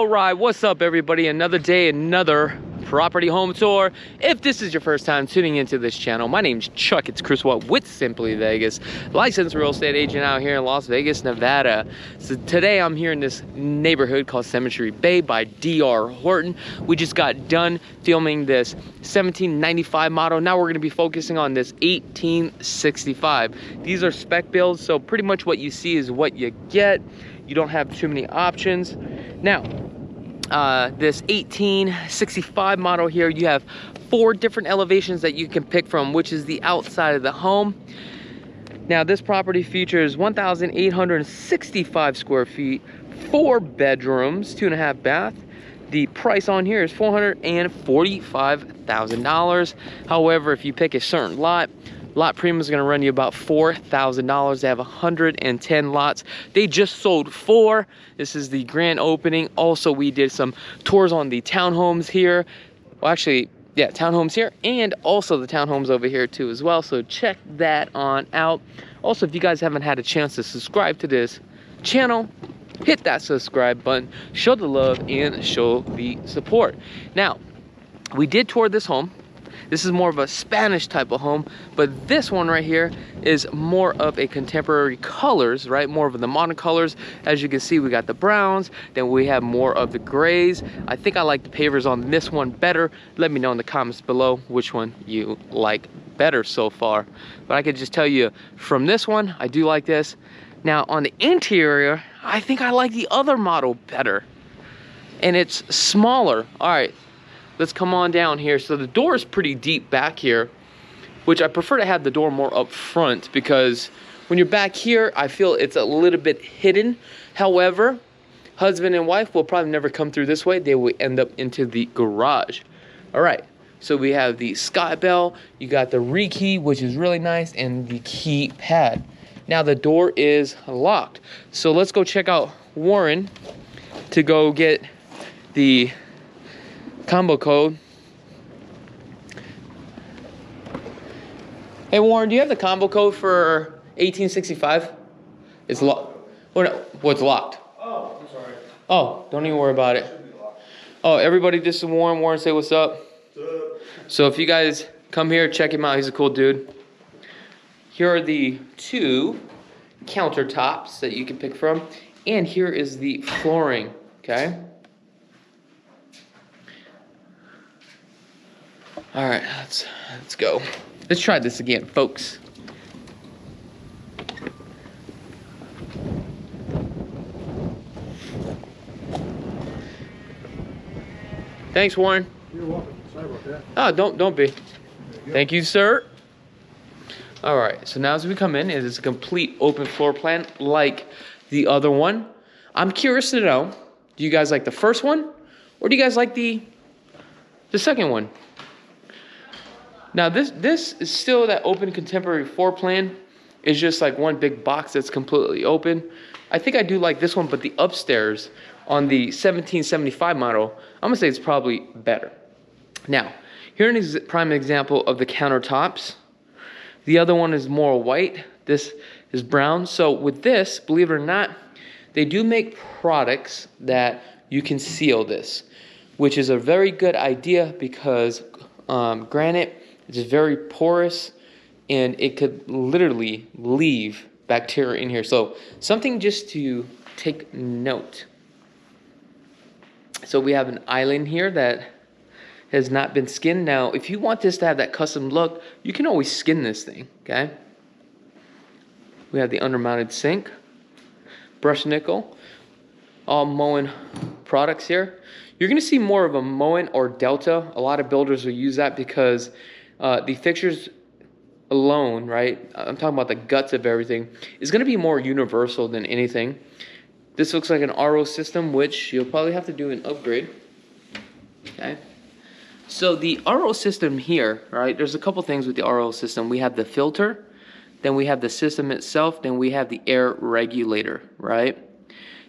right, what's up everybody? Another day, another property home tour. If this is your first time tuning into this channel, my name's Chakits Krulsawat with Simply Vegas, licensed real estate agent out here in Las Vegas, Nevada. So today I'm here in this neighborhood called Symmetry Bay by DR Horton. We just got done filming this 1795 model. Now we're going to be focusing on this 1865. These are spec builds, so pretty much what you see is what you get. You don't have too many options. Now, this 1865 model here, you have 4 different elevations that you can pick from, which is the outside of the home. Now, this property features 1,865 square feet, 4 bedrooms, 2.5 bath. The price on here is $445,000. However, if you pick a certain lot premium is going to run you about $4,000. They have 110 lots. They just sold 4. This is the grand opening. Also, we did some tours on the townhomes here. Well, actually, yeah, townhomes here, and also the townhomes over here too as well. So check that on out. Also, if you guys haven't had a chance to subscribe to this channel, hit that subscribe button, show the love and show the support. Now, we did tour this home. This is more of a Spanish type of home, but this one right here is more of a contemporary colors, right? More of the modern colors. As you can see, we got the browns, then we have more of the grays. I think I like the pavers on this one better. Let me know in the comments below which one you like better so far. But I could just tell you from this one, I do like this. Now on the interior, I think I like the other model better. And it's smaller. All right. Let's come on down here. So the door is pretty deep back here, which I prefer to have the door more up front because when you're back here, I feel it's a little bit hidden. However, husband and wife will probably never come through this way. They will end up into the garage. All right, so we have the sky bell. You got the rekey, which is really nice, and the keypad. Now the door is locked. So let's go check out Warren to go get the combo code. Hey Warren, do you have the combo code for 1865? It's locked. What's locked? Oh, I'm sorry. Oh, don't even worry about it. Oh, everybody, this is Warren. Warren, say what's up. What's up? So if you guys come here, check him out. He's a cool dude. Here are the 2 countertops that you can pick from. And here is the flooring, okay? All right, let's go. Let's try this again, folks. Thanks, Warren. You're welcome. Sorry about that. Oh, don't be. Thank you, sir. All right, so now as we come in, it is a complete open floor plan like the other one. I'm curious to know, do you guys like the first one, or do you guys like the second one? Now this is still that open contemporary floor plan. It's just like one big box that's completely open. I think I do like this one, but the upstairs on the 1775 model, I'm gonna say it's probably better. Now, here's a prime example of the countertops. The other one is more white. This is brown. So with this, believe it or not, they do make products that you can seal this, which is a very good idea because granite, it's very porous and it could literally leave bacteria in here. So something just to take note. So we have an island here that has not been skinned. Now, if you want this to have that custom look, you can always skin this thing, okay? We have the undermounted sink, brush nickel, all Moen products here. You're gonna see more of a Moen or Delta. A lot of builders will use that because the fixtures alone, right? I'm talking about the guts of everything, is going to be more universal than anything. This looks like an RO system, which you'll probably have to do an upgrade. Okay. So the RO system here, right? There's a couple things with the RO system. We have the filter, then we have the system itself, then we have the air regulator, right?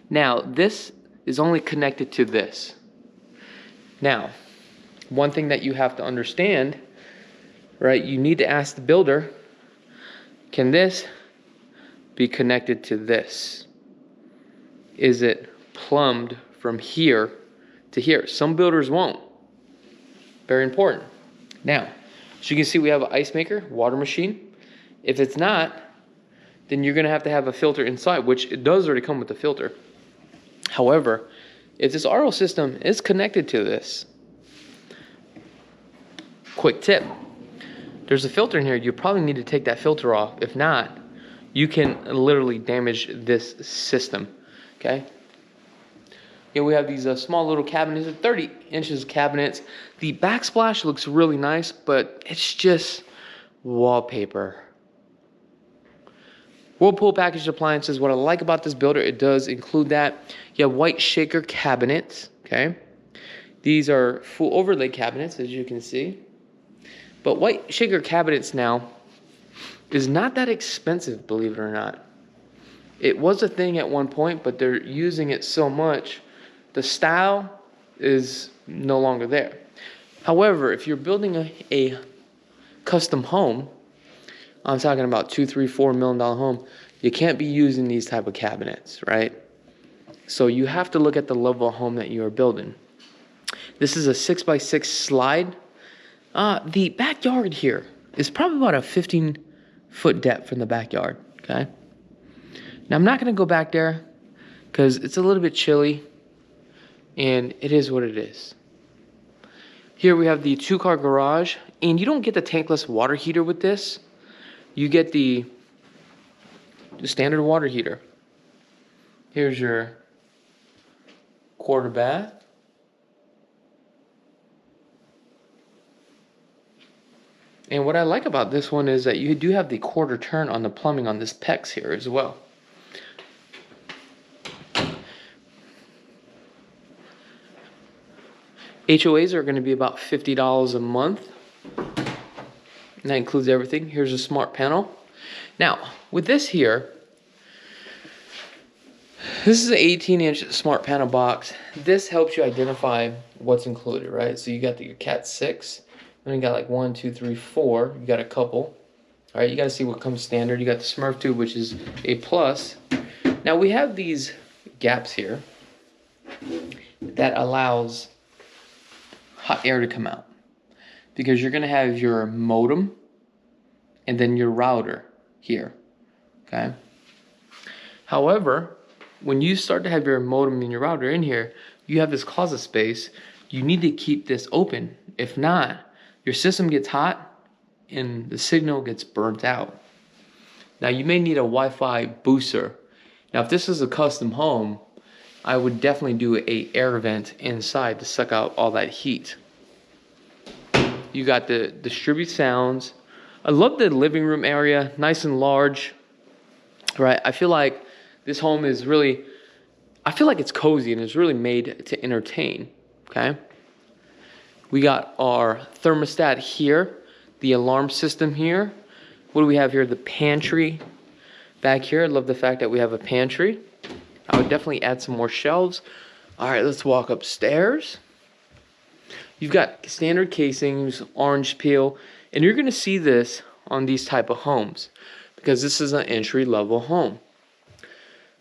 Now, this is only connected to this. Now, one thing that you have to understand, right, you need to ask the builder, can this be connected to this? Is it plumbed from here to here. Some builders won't. Very important. Now, as you can see, we have an ice maker, water machine. If it's not, then you're gonna have to have a filter inside, which it does already come with the filter. However, if this RO system is connected to this, quick tip, there's a filter in here. You probably need to take that filter off. If not, you can literally damage this system, okay? Here we have these small little cabinets, 30 inches cabinets. The backsplash looks really nice, but it's just wallpaper. Whirlpool packaged appliances. What I like about this builder, it does include that. You have white shaker cabinets, okay? These are full overlay cabinets, as you can see. But white shaker cabinets now is not that expensive, believe it or not. It was a thing at one point, but they're using it so much, the style is no longer there. However, if you're building a custom home, I'm talking about $2, $3, $4 million home, you can't be using these type of cabinets, right? So you have to look at the level of home that you are building. This is a 6x6 slide. The backyard here is probably about a 15-foot depth in the backyard, okay? Now, I'm not going to go back there because it's a little bit chilly, and it is what it is. Here we have the 2-car garage, and you don't get the tankless water heater with this. You get the standard water heater. Here's your quarter bath. And what I like about this one is that you do have the quarter turn on the plumbing on this PEX here as well. HOAs are going to be about $50 a month. And that includes everything. Here's a smart panel. Now, with this here, this is an 18-inch smart panel box. This helps you identify what's included, right? So you got your Cat 6. Then you got like 1, 2, 3, 4. You got a couple. All right, you got to see what comes standard. You got the Smurf tube, which is a plus. Now we have these gaps here that allows hot air to come out, because you're going to have your modem and then your router here, okay? However, when you start to have your modem and your router in here, you have this closet space. You need to keep this open. If not, your system gets hot and the signal gets burnt out. Now, you may need a Wi-Fi booster. Now, if this is a custom home, I would definitely do a air vent inside to suck out all that heat. You got the distribute sounds. I love the living room area, nice and large, right? I feel like this home is really, I feel like it's cozy and it's really made to entertain, okay? We got our thermostat here, the alarm system here. What do we have here? The pantry back here. I love the fact that we have a pantry. I would definitely add some more shelves. All right, let's walk upstairs. You've got standard casings, orange peel, and you're gonna see this on these type of homes because this is an entry-level home.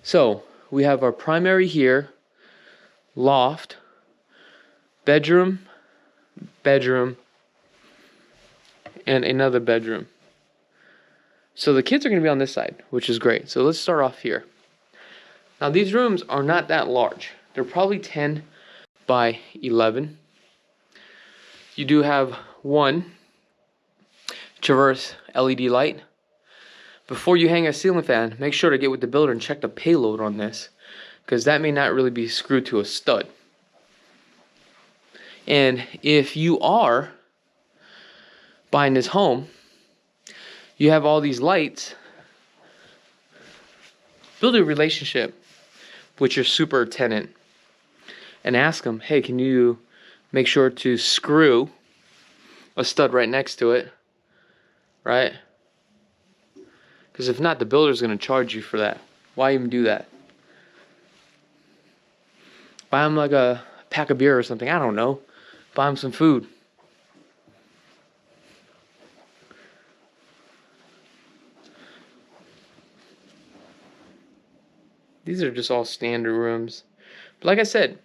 So we have our primary here, loft, bedroom, bedroom, and another bedroom. So the kids are gonna be on this side, which is great. So let's start off here. Now these rooms are not that large. They're probably 10 by 11. You do have one traverse LED light. Before you hang a ceiling fan, make sure to get with the builder and check the payload on this, because that may not really be screwed to a stud. And if you are buying this home, you have all these lights, build a relationship with your super tenant and ask them, hey, can you make sure to screw a stud right next to it, right? Because if not, the builder's going to charge you for that. Why even do that? Buy them like a pack of beer or something. I don't know. Buy them some food. These are just all standard rooms. But like I said,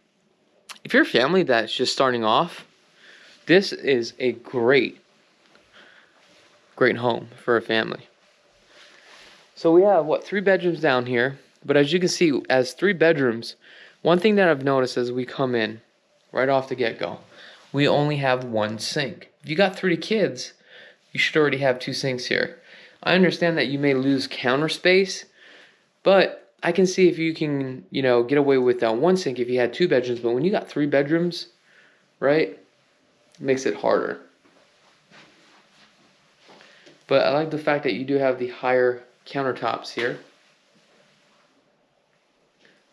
if you're a family that's just starting off, this is a great home for a family. So we have, what, 3 bedrooms down here. But as you can see, as 3 bedrooms, one thing that I've noticed as we come in, right off the get-go, we only have 1 sink. If you got 3 kids, you should already have 2 sinks here. I understand that you may lose counter space, but I can see if you can, you know, get away with that 1 sink if you had 2 bedrooms. But when you got 3 bedrooms, right, it makes it harder. But I like the fact that you do have the higher countertops here.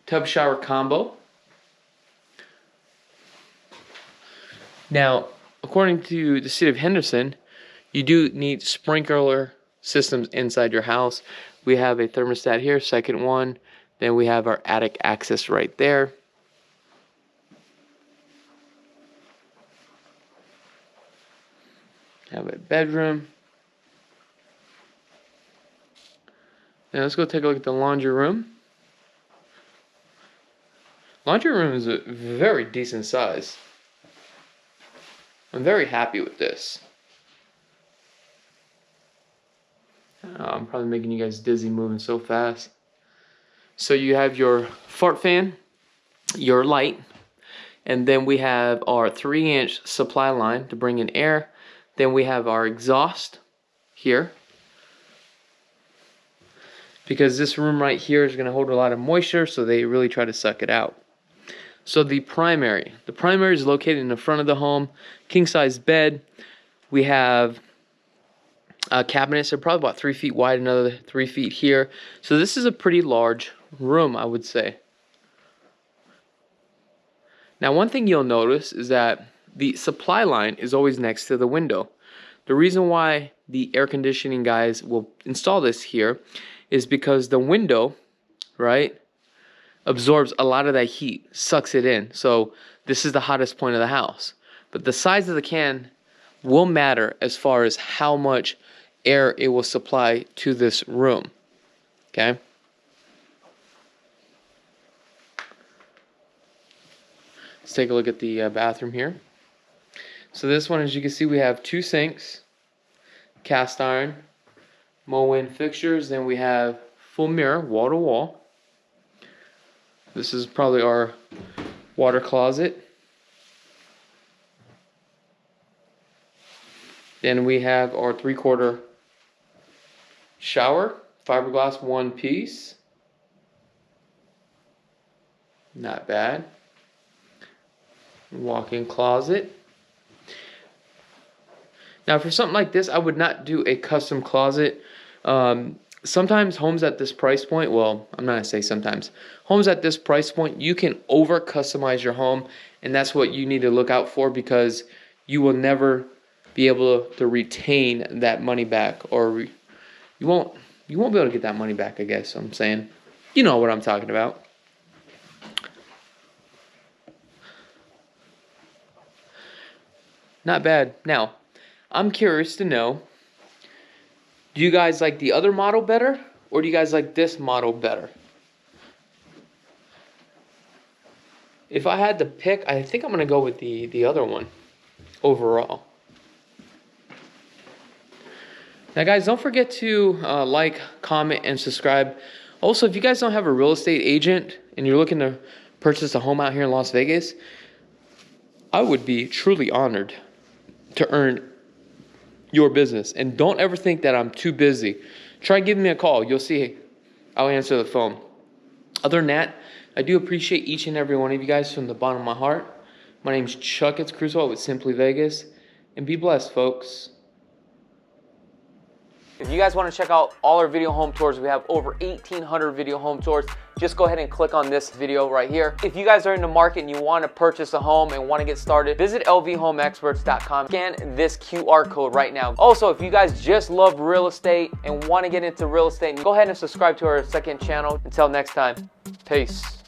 Tub shower combo. Now, according to the city of Henderson, you do need sprinkler systems inside your house. We have a thermostat here, second one. Then we have our attic access right there. Have a bedroom. Now let's go take a look at the laundry room. Laundry room is a very decent size. I'm very happy with this. I'm probably making you guys dizzy moving so fast. So you have your fart fan, your light, and then we have our 3-inch supply line to bring in air. Then we have our exhaust here, because this room right here is going to hold a lot of moisture, so they really try to suck it out. So the primary is located in the front of the home, king size bed. We have cabinets. They're probably about 3 feet wide, another 3 feet here. So this is a pretty large room, I would say. Now, one thing you'll notice is that the supply line is always next to the window. The reason why the air conditioning guys will install this here is because the window, right, absorbs a lot of that heat, sucks it in. So this is the hottest point of the house. But the size of the can will matter as far as how much air it will supply to this room. Okay? Let's take a look at the bathroom here. So this one, as you can see, we have 2 sinks, cast iron, Moen fixtures. Then we have full mirror, wall to wall. This is probably our water closet. Then we have our 3/4 shower, fiberglass 1 piece. Not bad. Walk-in closet. Now for something like this, I would not do a custom closet. Sometimes homes at this price point, well, I'm not going to say sometimes. Homes at this price point, you can over customize your home, and that's what you need to look out for, because you will never be able to retain that money back, or you won't be able to get that money back, I guess I'm saying. You know what I'm talking about. Not bad. Now, I'm curious to know, do you guys like the other model better, or do you guys like this model better? If I had to pick, I think I'm going to go with the other one overall. Now guys, don't forget to like, comment, and subscribe. Also, if you guys don't have a real estate agent and you're looking to purchase a home out here in Las Vegas, I would be truly honored to earn your business. And don't ever think that I'm too busy. Try giving me a call. You'll see I'll answer the phone. Other than that, I do appreciate each and every one of you guys from the bottom of my heart. My name's Chakits Krulsawat with Simply Vegas. And be blessed, folks. If you guys want to check out all our video home tours, we have over 1,800 video home tours. Just go ahead and click on this video right here. If you guys are in the market and you want to purchase a home and want to get started, visit lvhomeexperts.com. Scan this QR code right now. Also, if you guys just love real estate and want to get into real estate, go ahead and subscribe to our second channel. Until next time, peace.